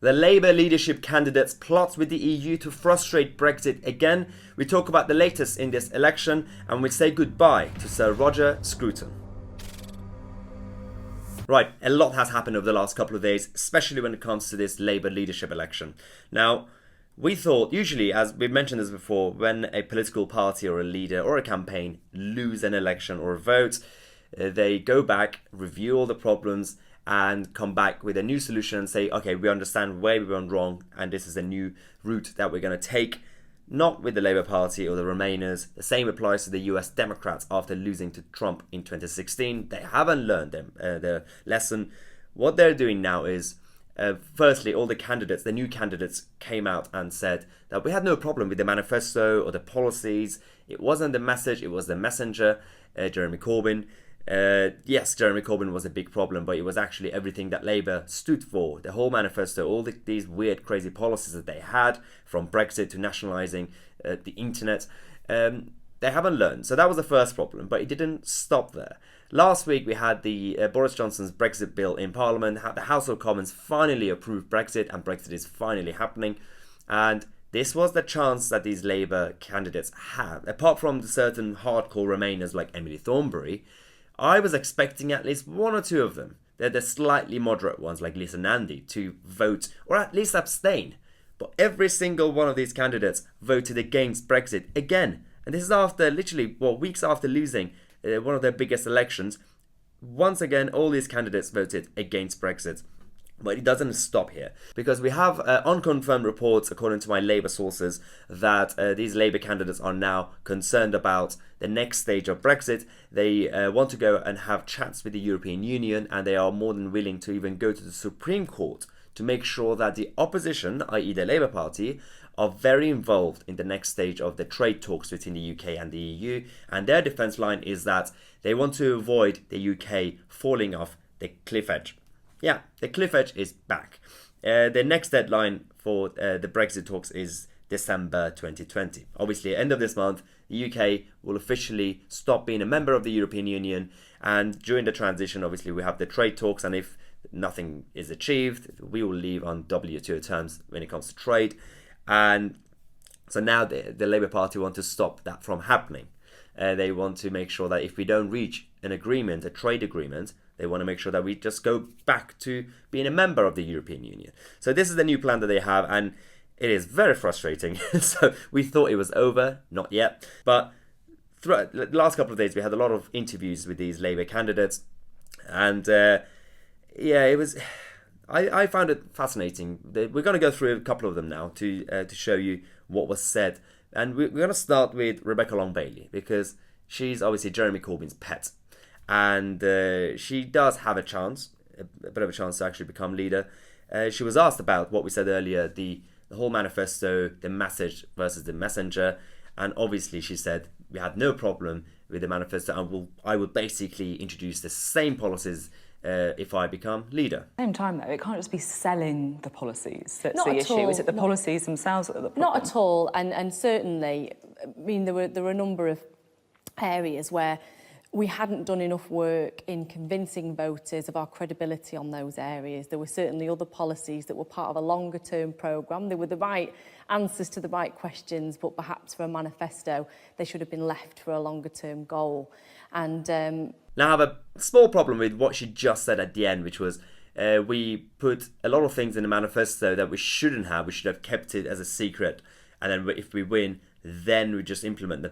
The Labour leadership candidates plot with the EU to frustrate Brexit again. We talk about the latest in this election and we say goodbye to Sir Roger Scruton. Right, a lot has happened over the last couple of days, especially when it comes to this Labour leadership election. Now, we thought, usually, as we've mentioned this before, when a political party or a leader or a campaign lose an election or a vote, they go back, review all the problems, and come back with a new solution and say, okay, we understand where we went wrong and this is a new route that we're going to take. Not with the Labour Party or the Remainers. The same applies to the US Democrats after losing to Trump in 2016. They haven't learned their lesson. What they're doing now is, firstly, all the candidates, the new candidates came out and said that we had no problem with the manifesto or the policies. It wasn't the message, it was the messenger, Jeremy Corbyn. Yes, Jeremy Corbyn was a big problem, but it was actually everything that Labour stood for. The whole manifesto, all these weird, crazy policies that they had, from Brexit to nationalising the internet, they haven't learned. So that was the first problem, but it didn't stop there. Last week we had the Boris Johnson's Brexit bill in Parliament. The House of Commons finally approved Brexit, and Brexit is finally happening. And this was the chance that these Labour candidates had. Apart from the certain hardcore Remainers like Emily Thornberry, I was expecting at least one or two of them, they're the slightly moderate ones like Lisa Nandy, to vote or at least abstain. But every single one of these candidates voted against Brexit again. And this is after literally, weeks after losing one of their biggest elections. Once again, all these candidates voted against Brexit. But it doesn't stop here, because we have unconfirmed reports, according to my Labour sources, that these Labour candidates are now concerned about the next stage of Brexit. They want to go and have chats with the European Union, and they are more than willing to even go to the Supreme Court to make sure that the opposition, i.e. the Labour Party, are very involved in the next stage of the trade talks between the UK and the EU. And their defence line is that they want to avoid the UK falling off the cliff edge. Yeah, the cliff edge is back. The next deadline for the Brexit talks is December 2020. Obviously, end of this month, the UK will officially stop being a member of the European Union. And during the transition, obviously, we have the trade talks. And if nothing is achieved, we will leave on WTO terms when it comes to trade. And so now the Labour Party want to stop that from happening. They want to make sure that if we don't reach an agreement, a trade agreement, they want to make sure that we just go back to being a member of the European Union. So this is the new plan that they have, and it is very frustrating. So we thought it was over, not yet. But throughout the last couple of days, we had a lot of interviews with these Labour candidates. And it was... I found it fascinating. We're going to go through a couple of them now to show you what was said. And we're going to start with Rebecca Long-Bailey, because she's obviously Jeremy Corbyn's pet. And she does have a chance, a bit of a chance to actually become leader. She was asked about what we said earlier, the whole manifesto, the message versus the messenger. And obviously she said, we had no problem with the manifesto, and I will basically introduce the same policies if I become leader. At the same time, though, it can't just be selling the policies that's Not the at issue. all. Is it the policies themselves that are the problem? Not at all, and certainly, I mean, there were a number of areas where we hadn't done enough work in convincing voters of our credibility on those areas. There were certainly other policies that were part of a longer term programme. They were the right answers to the right questions, but perhaps for a manifesto, they should have been left for a longer term goal. And now I have a small problem with what she just said at the end, which was we put a lot of things in the manifesto that we shouldn't have. We should have kept it as a secret. And then if we win, then we just implement them.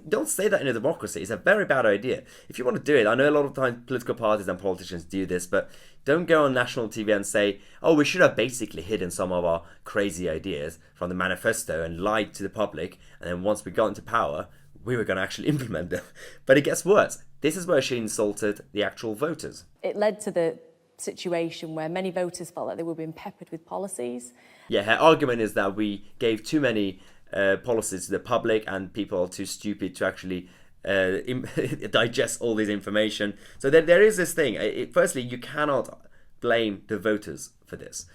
Don't say that in a democracy. It's a very bad idea. If you want to do it, I know a lot of times political parties and politicians do this, but don't go on national TV and say, oh, we should have basically hidden some of our crazy ideas from the manifesto and lied to the public. And then once we got into power, we were going to actually implement them. But it gets worse. This is where she insulted the actual voters. it led to the situation where many voters felt like they were being peppered with policies. Yeah, her argument is that we gave too many policies to the public and people are too stupid to actually digest all this information. So there is this thing. Firstly, you cannot blame the voters for this.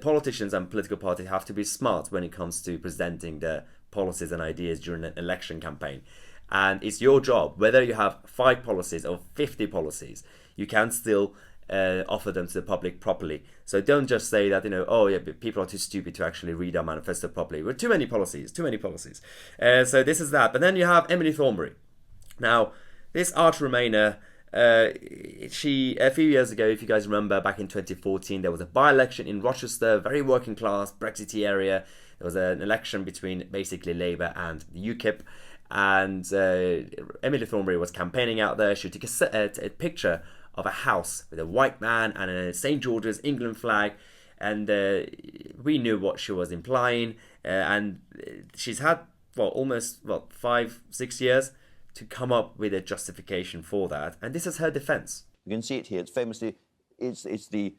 Politicians and political parties have to be smart when it comes to presenting their policies and ideas during an election campaign. And it's your job, whether you have 5 policies or 50 policies, you can still offer them to the public properly. So don't just say that, oh yeah, but people are too stupid to actually read our manifesto properly. Well, too many policies. So this is that. But then you have Emily Thornberry. Now, this arch Remainer, she, a few years ago, if you guys remember, back in 2014, there was a by-election in Rochester, very working class, Brexity area. There was an election between basically Labour and the UKIP. And Emily Thornberry was campaigning out there. She took a picture of a house with a white man and a St. George's England flag. And we knew what she was implying. And she's had, almost 5-6 years to come up with a justification for that. And this is her defence. You can see it here. It's famously, it's the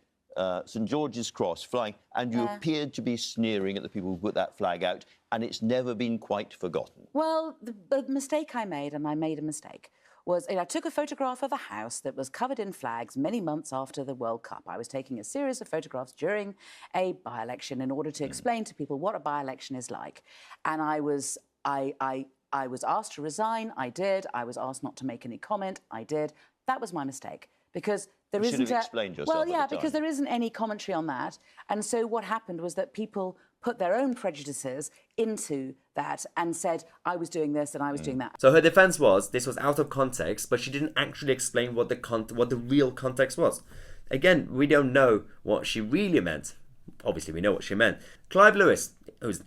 St. George's Cross flying, and you appeared to be sneering at the people who put that flag out, and it's never been quite forgotten. Well, the mistake I made, and I made a mistake, was I took a photograph of a house that was covered in flags many months after the World Cup. I was taking a series of photographs during a by-election in order to explain to people what a by-election is like. And I was asked to resign. I did. I was asked not to make any comment. I did. That was my mistake. Because there isn't. You should have explained yourself. Well, yeah, at the time. because there isn't any commentary on that. And so what happened was that people put their own prejudices into that and said, I was doing this and I was doing that. So her defense was this was out of context, but she didn't actually explain what the real context was. Again, we don't know what she really meant. Obviously, we know what she meant. Clive Lewis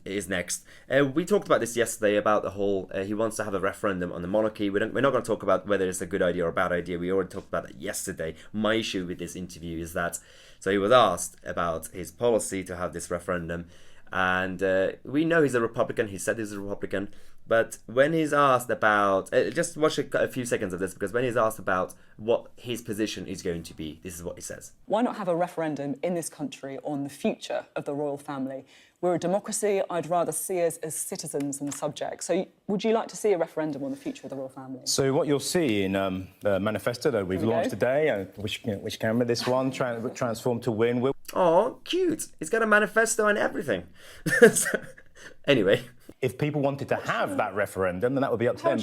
is next. We talked about this yesterday about the whole, he wants to have a referendum on the monarchy. We're not going to talk about whether it's a good idea or a bad idea. We already talked about that yesterday. My issue with this interview is that, so he was asked about his policy to have this referendum. And we know he's a Republican. He said he's a Republican. But when he's asked about, just watch a few seconds of this, because when he's asked about what his position is going to be, this is what he says. Why not have a referendum in this country on the future of the royal family? We're a democracy. I'd rather see us as citizens than subjects. So would you like to see a referendum on the future of the royal family? So what you'll see in the manifesto that we've launched today, which camera, this one, Transform to Win. Oh, cute. It's got a manifesto and everything. Anyway. If people wanted to have that referendum, then that would be up to them.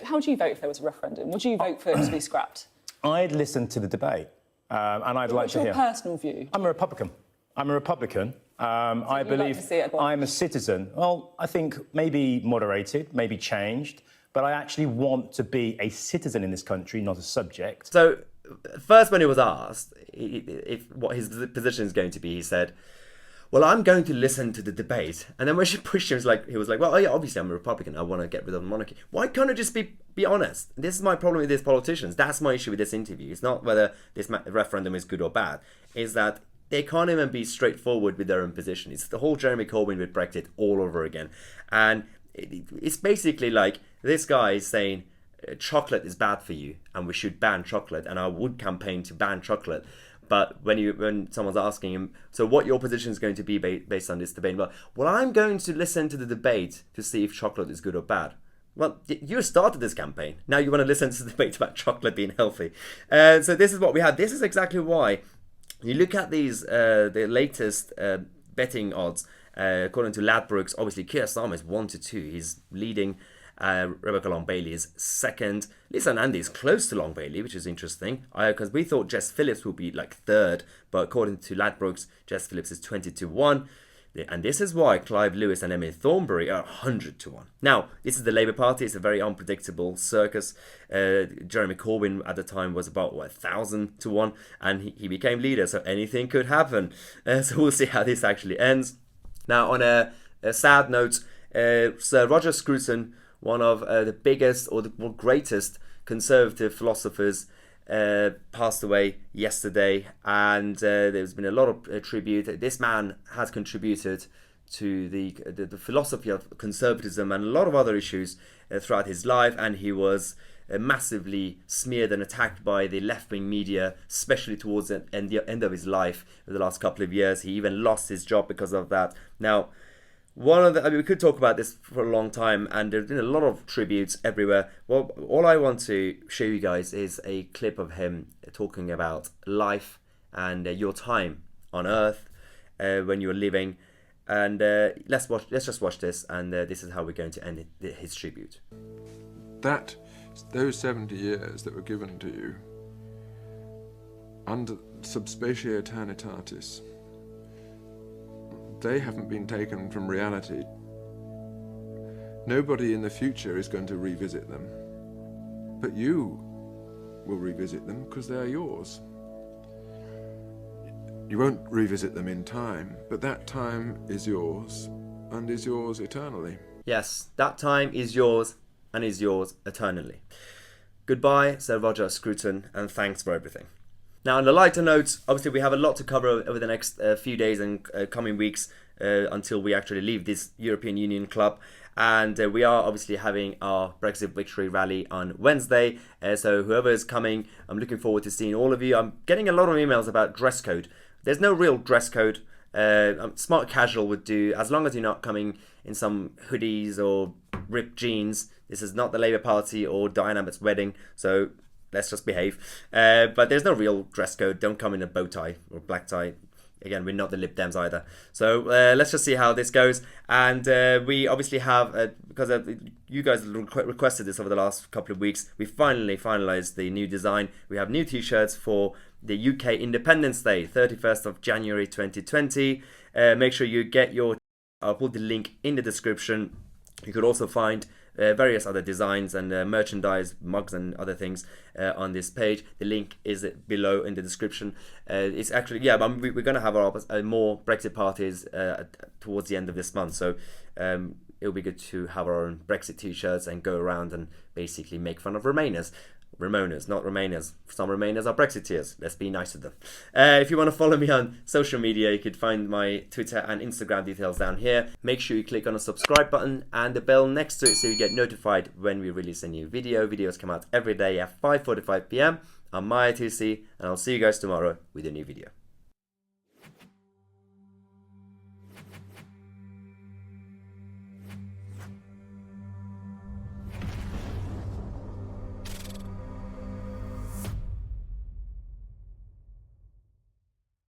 How would you vote if there was a referendum? Would you vote for it to be scrapped? I'd listen to the debate, and I'd like to hear. What's your personal view? I'm a Republican. I believe I'm a citizen. Well, I think maybe moderated, maybe changed, but I actually want to be a citizen in this country, not a subject. So, first when he was asked what his position is going to be, he said, well, I'm going to listen to the debate. And then when she pushed him, he was like, well, oh yeah, obviously I'm a Republican. I want to get rid of the monarchy. Why can't I just be honest? This is my problem with these politicians. That's my issue with this interview. It's not whether this referendum is good or bad. It's that they can't even be straightforward with their own position. It's the whole Jeremy Corbyn with Brexit all over again. And it's basically like this guy is saying chocolate is bad for you and we should ban chocolate. And I would campaign to ban chocolate. But when someone's asking him, so what your position is going to be based on this debate? Well, I'm going to listen to the debate to see if chocolate is good or bad. Well, you started this campaign. Now you want to listen to the debate about chocolate being healthy. So this is what we had. This is exactly why you look at these, the latest betting odds. According to Ladbrokes, obviously Keir Starmer is 1-2. He's leading. Rebecca Long-Bailey is second. Lisa Nandy is close to Long-Bailey, which is interesting, because we thought Jess Phillips would be third, but according to Ladbrokes, Jess Phillips is 20-1. And this is why Clive Lewis and Emily Thornberry are 100-1. Now, this is the Labour Party. It's a very unpredictable circus. Jeremy Corbyn at the time was about 1,000-1, and he became leader, so anything could happen. So we'll see how this actually ends. Now, on a sad note, Sir Roger Scruton, one of the biggest or the greatest conservative philosophers, passed away yesterday, and there's been a lot of tribute. This man has contributed to the philosophy of conservatism and a lot of other issues throughout his life, and he was massively smeared and attacked by the left-wing media, especially towards the end of his life. In the last couple of years, he even lost his job because of that. Now, we could talk about this for a long time, and there's been a lot of tributes everywhere. Well, all I want to show you guys is a clip of him talking about life and your time on Earth when you were living. And let's just watch this, and this is how we're going to end his tribute. Those 70 years that were given to you under subspecie eternitatis. They haven't been taken from reality. Nobody in the future is going to revisit them. But you will revisit them because they are yours. You won't revisit them in time, but that time is yours and is yours eternally. Yes, that time is yours and is yours eternally. Goodbye, Sir Roger Scruton, and thanks for everything. Now, on the lighter notes, obviously we have a lot to cover over the next few days and coming weeks until we actually leave this European Union club. And we are obviously having our Brexit victory rally on Wednesday. So whoever is coming, I'm looking forward to seeing all of you. I'm getting a lot of emails about dress code. There's no real dress code. Smart casual would do, as long as you're not coming in some hoodies or ripped jeans. This is not the Labour Party or Diane Abbott's wedding, so let's just behave. But there's no real dress code. Don't come in a bow tie or black tie. Again, we're not the Lib Dems either. So let's just see how this goes. And we obviously have, because you guys requested this over the last couple of weeks, we finally finalised the new design. We have new T-shirts for the UK Independence Day, 31st of January 2020. Make sure you get your... I'll put the link in the description. You could also find various other designs and merchandise, mugs and other things on this page. The link is below in the description. It's actually, yeah, we're going to have our more Brexit parties towards the end of this month. So it'll be good to have our own Brexit t-shirts and go around and basically make fun of Remainers. Remainers, not Remainers. Some Remainers are Brexiteers. Let's be nice to them. If you want to follow me on social media, you could find my Twitter and Instagram details down here. Make sure you click on the subscribe button and the bell next to it so you get notified when we release a new video. Videos come out every day at 5:45 p.m. on my Tousi, and I'll see you guys tomorrow with a new video.